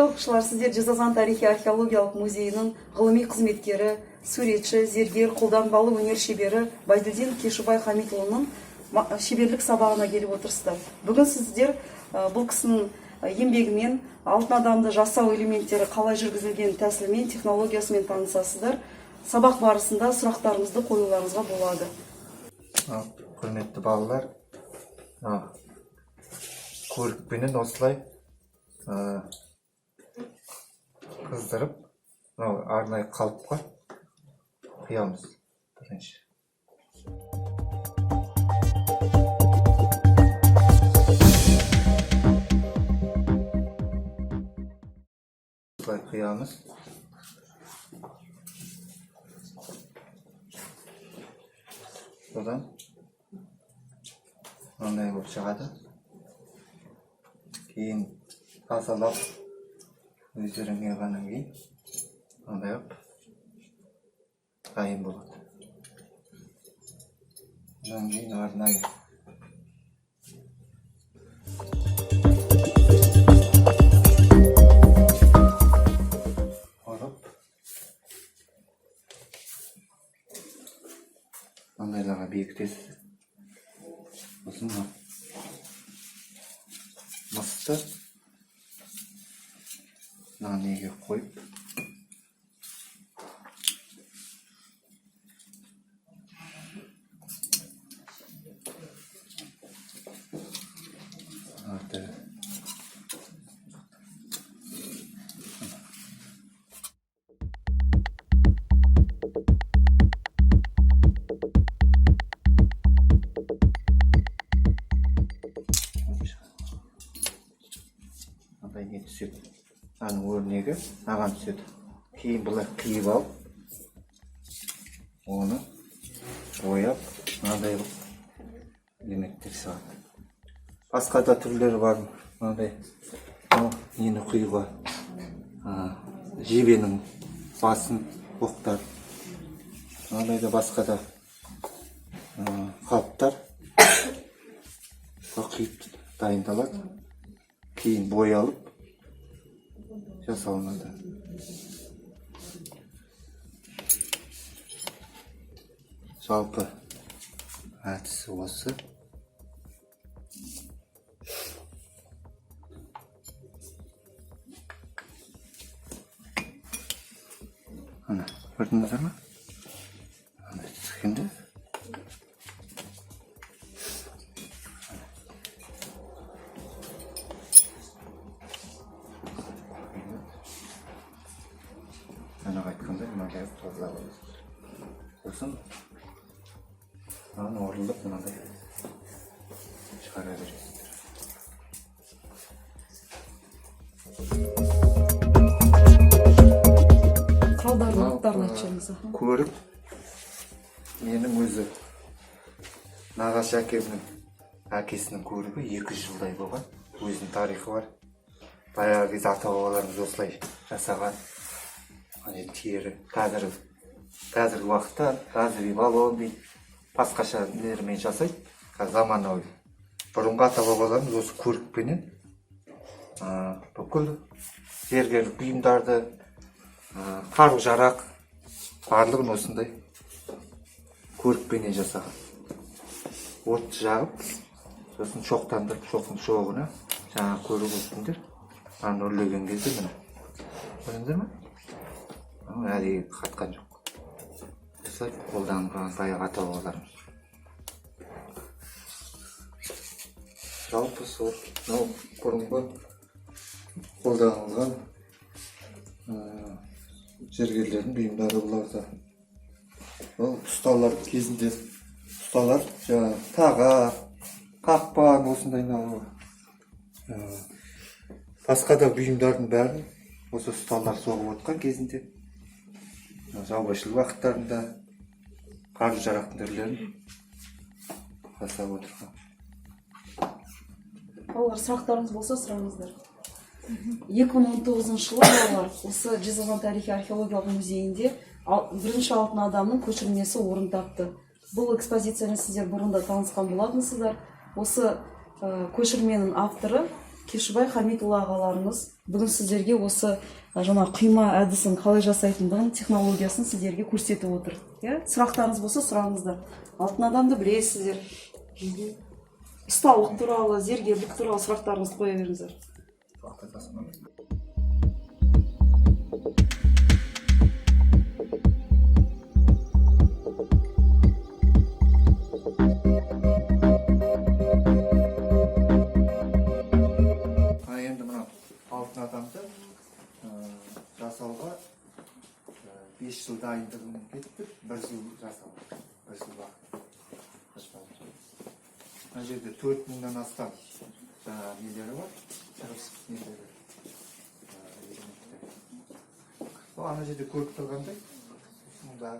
құрметті оқушылар, сіздер Жезқазған тарихи археологиялық музейінің ғылыми қызметкері, суретші, зергер, қолданбалы өнер шебері Байділдин Кешубай Хамитұлының шеберлік сабағына келіп отырсыздар. Бүгін сіздер бұл кісінің еңбегімен алтын адамды жасау элементтері қалай жүргізілген тәсілмен, технологиясымен танысасыздар. Сабақ барысында сұрақтарыңызды қоюларыңызға болады. Құрметті балалар, көрікпенен осылай қыздырып, арнайы қалыпқа құямыз. Бірінші. Осылай құямыз. Содан мынандай болып шығады. Кейін тазалап өздеріңе ғана кейін мынандай дайын болады. Одан кейін арнайы ұрып мындайларға бекітесіз. Сосын мысты неге қойып не түседі. Аның өрнегі аған түседі. Кейін бұлай қиып алып, оны бояп, мынандай элементтер шығады. Басқа да түрлері бар. Мынандай нені құюға, жебенің басын, оқтар. Мынандай да басқа да қалыптар қиып дайындалады. Кейін боялып жасалынады. Жалпы әдісі осы. Ана, көрдіңіздер ме? Ана түскенде. Ана айтқандай, мынандай тазалап аласыз. Сосын орылып мынандай шығара бересіздер. Қалдарлықтарын айтшыңыз. Көріп, менің өзі нағашы әкесінің көрігі 200 жылдай болған. Өзінің тарихы бар. Баяғы кезде ата-бабаларымыз осылай жасаған. Тері, қазіргі уақытта разрез баллон дейді, басқаша нелермен жасайды, заманауи. Бұрынғы ата-бабаларымыз осы көрікпенен бүкіл зергерлік бұйымдарды, қару-жарақ барлығын осындай көрікпенен жасаған. От жағып, сосын шоқтандырып, шоқтың шоғына жаңа көріп өттіңдер. Үрлеген кезде міне. Көрдіңіздер ме? Әлі қатқан жоқ. Осылай қолданған баяғы ата-бабаларымыз. Жалпы сол бұрынғы қолданылған зергерлердің бұйымдары бұларда. Ол ұсталар кезінде ұсталар таға, қақпан осындай басқа да бұйымдардың бәрін осы ұсталар соғып отқан кезінде жаубайшылық уақыттарында қару-жарақтың түрлерін жасап отырған. Балалар, сұрақтарыңыз болса сұраңыздар. 2019 жылы балалар осы Жезқазған тарихи археологиялық музейінде бірінші алтын адамның көшірмесі орын тапты. Бұл экспозицияны сіздер бұрында танысқан болатынсыздар. Осы көшірменің авторы Кешібай Хамитұлы ағаларымыз бүгін сіздерге осы жаңа құйма әдісін қалай жасайтындығын, технологиясын сіздерге көрсетіп отыр. Сұрақтарыңыз болса сұраңыздар. Алтын адамды білесіздер. Ұсталық туралы, зергерлік туралы сұрақтарыңызды қоя беріңіздер. Енді мына алтын адамды жасауға 5 жыл дайындығын кеттік, 1 жыл жасау, 1 жыл уақыт. Мына жерде 4000-нан астам нелері бар, шығыс нелері. Ана жерде көріп тұрғандай, мұнда